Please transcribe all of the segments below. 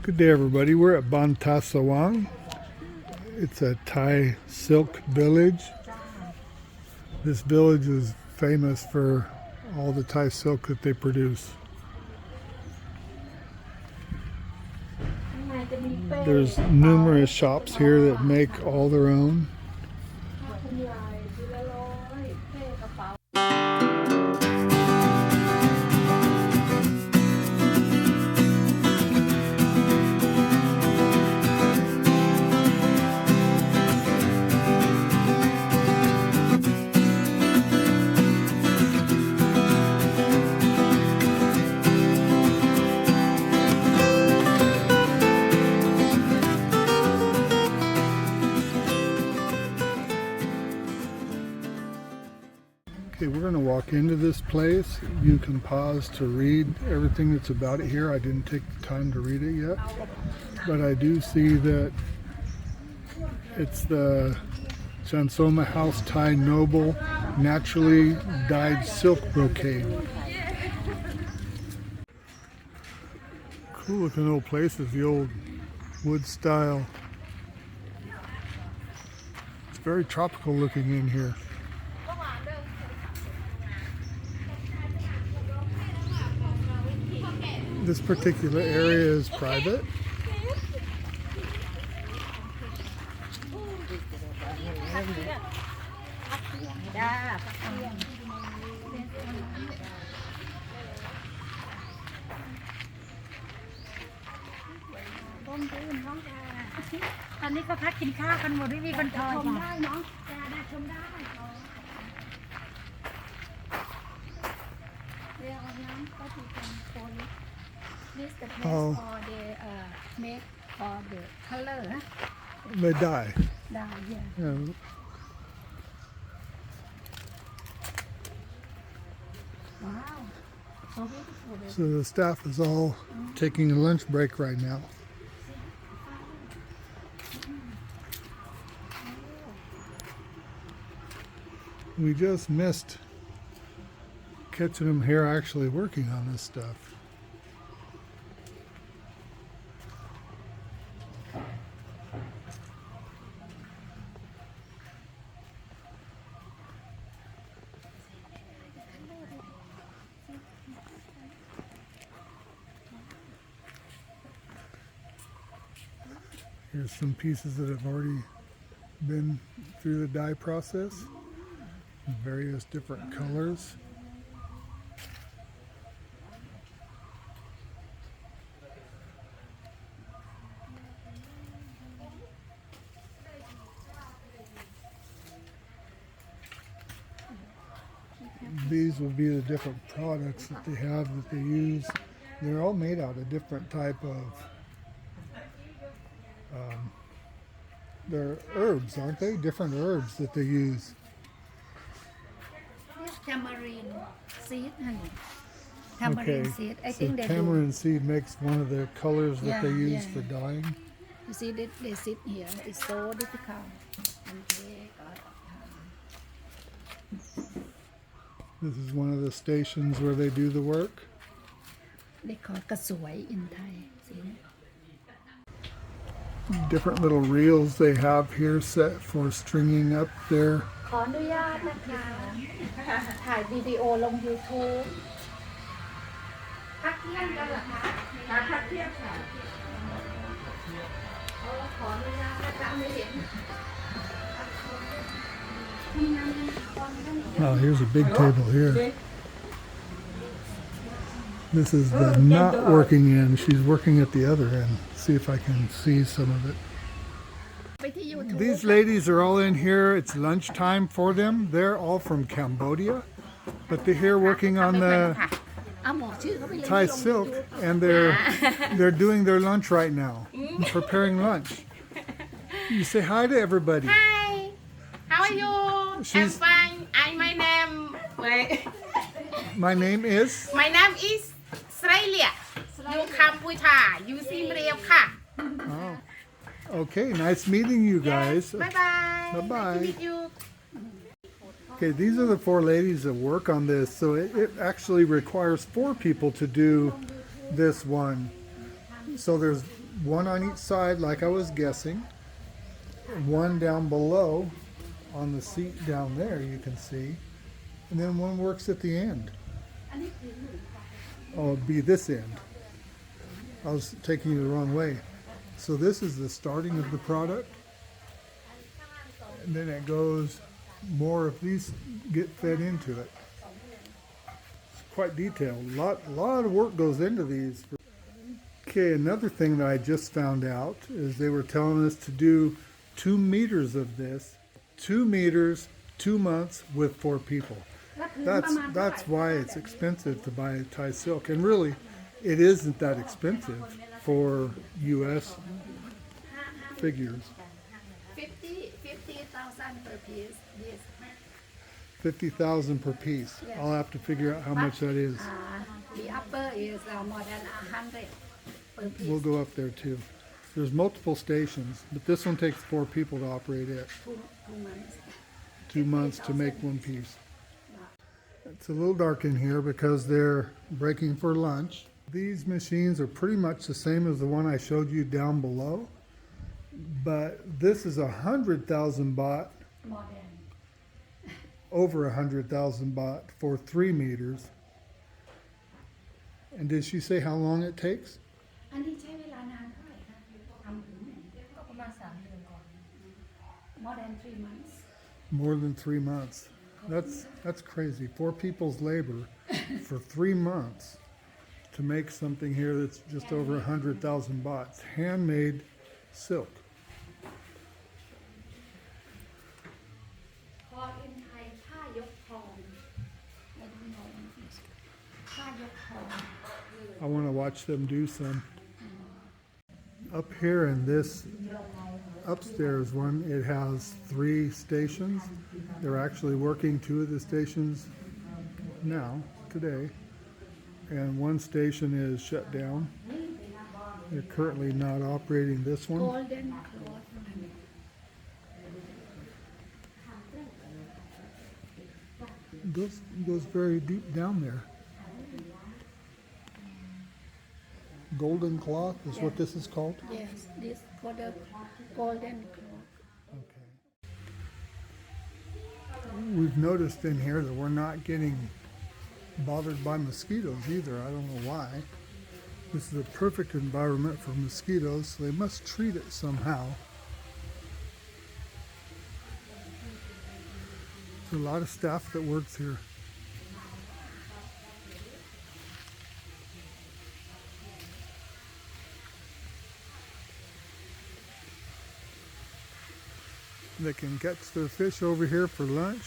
Good day, everybody. We're at Banta Sawang. It's a Thai silk village. This village is famous for all the Thai silk that they produce. There's numerous shops here that make all their own. Okay, we're going to walk into this place. You can pause to read everything that's about it here. I didn't take the time to read it yet, but I do see that it's the Chansoma House Thai Noble Naturally Dyed Silk Brocade. Cool looking old places, the old wood style. It's very tropical looking in here. This particular area is private. This the place for the make for the color. They dye. Dye, yeah. Yeah. Wow. So beautiful. So the staff is all taking a lunch break right now. We just missed catching them here actually working on this stuff. Here's some pieces that have already been through the dye process in various different colors. These will be the different products that they have that they use. They're all made out of different type of they're herbs, aren't they? Different herbs that they use. This tamarind seed, honey. Tamarind seed. I So think they tamarind seed makes one of the colors that they Yeah, use yeah. for dyeing. You see, they sit here. It's so difficult. And they got, This is one of the stations where they do the work. they call kaswai in Thai. See? Different little reels they have here set for stringing up their ขออนุญาตนะคะถ่ายวิดีโอลง YouTube พักเที่ยงกันเหรอคะพักเที่ยงค่ะขออนุญาตนะคะไม่เห็น Oh, here's a big table here. This is the not working end. She's working at the other end. See if I can see some of it. ไปที่ YouTube These ladies are all in here. It's lunchtime for them. They're all from Cambodia, but they're here working on the เอาบอกชื่อเขาไปเลย Thai silk, and they're doing their lunch right now, preparing lunch. You say hi to everybody. Hi, how are you? She's- I'm fine. My name, My name is. my name is Australia. You Cambodia. You see Real ka. Oh, okay. Nice meeting you guys. Bye bye. Bye-bye. Nice to meet you. Okay, these are the 4 ladies that work on this. So it actually requires 4 people to do this one. So there's one on each side, like I was guessing. One down below on the seat down there, you can see. And then one works at the end. Oh, it'd be this end. I was taking you the wrong way. So this is the starting of the product. And then it goes, more of these get fed into it. It's quite detailed. A lot of work goes into these. Okay, another thing that I just found out is they were telling us to do 2 meters of this, 2 meters, 2 months with 4 people. That's why it's expensive to buy Thai silk. And really, it isn't that expensive for U.S. figures. 50,000 per piece. Yes. 50,000 per piece. I'll have to figure out how much that is. The upper is more than 100 per piece. We'll go up there too. There's multiple stations, but this one takes 4 people to operate it. 2 months. 2 months to make one piece. It's a little dark in here because they're breaking for lunch. These machines are pretty much the same as the one I showed you down below, but this is 100,000 baht, More than. over 100,000 baht for 3 meters. And did she say how long it takes? อันนี้ใช้เวลานานเท่าไหร่คะทำถึงก็ประมาณ3 เดือนก่อน More than 3 months. More than 3 months. That's crazy. 4 people's labor for 3 months to make something here that's just over 100,000 baht. It's handmade silk. พออินไทยผ้ายกทองไม่รู้น้อยผ้ายกทอง I want to watch them do some. Up here in this upstairs one, it has 3 stations. They're actually working 2 of the stations now, today. And 1 station is shut down. They're currently not operating this one. Golden cloth. Goes very deep down there. Golden cloth is what this is called? Yes, this for the golden cloth. Okay. We've noticed in here that we're not getting bothered by mosquitoes either. I don't know why. This is a perfect environment for mosquitoes, so they must treat it somehow. There's a lot of staff that works here. They can catch their fish over here for lunch.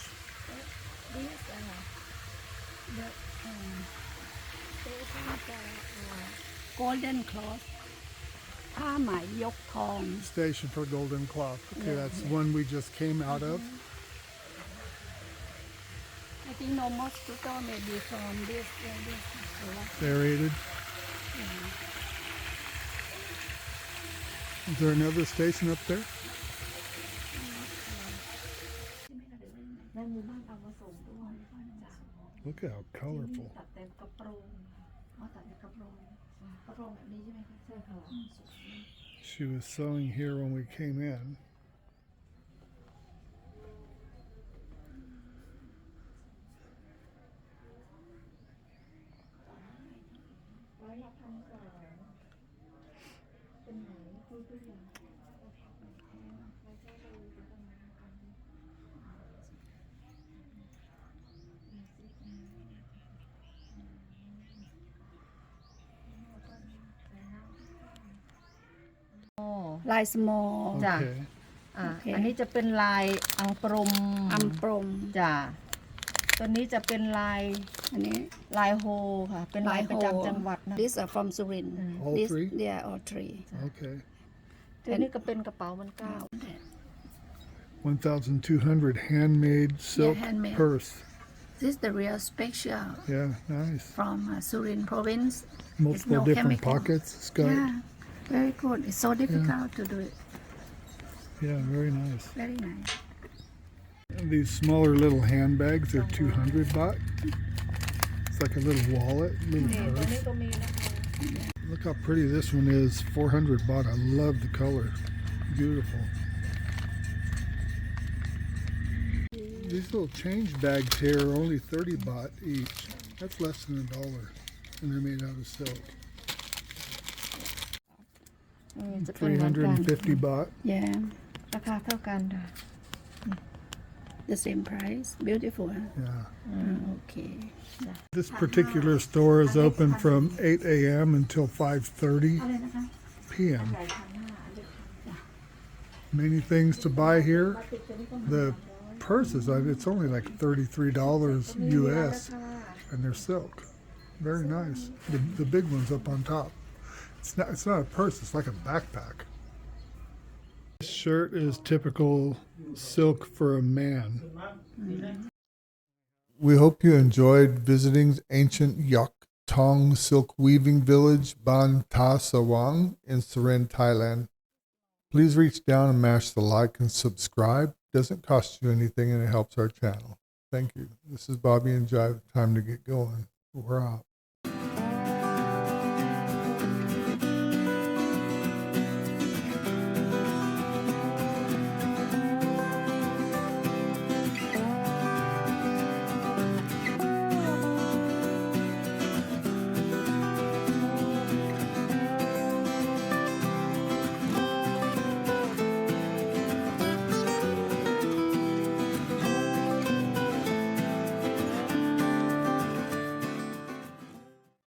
This golden cloth ผ้าไหมยกทอง Station for golden cloth. Okay, Yeah, that's yeah. one we just came out of. I think no mosquito may be from this cloth. Aerated. Is there another station up there? ในหมู่บ้านเอามาส่งด้วย Look at how colorful. ตัดแต่กระโปรงตัดแต่กระโปรงแบบนี้ใช่ไหมคะใช่ค่ะ She was sewing here when we came in. Oh. ลาย small จ้ะ Okay. อันนี้จะเป็นลายอังปรม อัมปรม จ้ะตัวนี้จะเป็นลาย อันนี้ ลายโฮค่ะ เป็นลายประจำจังหวัดนะ These are from Surin. All This, three? yeah, all 3. Okay. ตัวนี้ก็เป็นกระเป๋ามันก้าว 1,200 handmade silk handmade. purse. This is the real special Yeah, nice. from Surin province. Multiple no different chemical. pockets. It's got, Yeah, very good. It's so difficult to do it. yeah, very nice. Very nice. And these smaller little handbags are 200 baht. It's like a little wallet, little ตัวนี้ purse. ก็มีนะคะ Look how pretty this one is. 400 baht. I love the color. Beautiful. These little change bags here are only 30 baht each. That's less than $1. And they're made out of silk. จะเป็นเหมือนกัน 350 baht. yeah ราคาเท่ากันค่ะ the same price beautiful Yeah. okay This particular store is open from 8 a.m. until 5:30 p.m. Many things to buy here. The purses, it's only like $33 US, and they're silk. Very nice. The big one's up on top. It's not a purse, it's like a backpack. This shirt is typical silk for a man. We hope you enjoyed visiting Ancient Yok Thong Silk Weaving Village, Ban Ta Sawang in Surin, Thailand. Please reach down and mash the like and subscribe. It doesn't cost you anything and it helps our channel. Thank you. This is Bobby and Jive. Time to get going. We're out.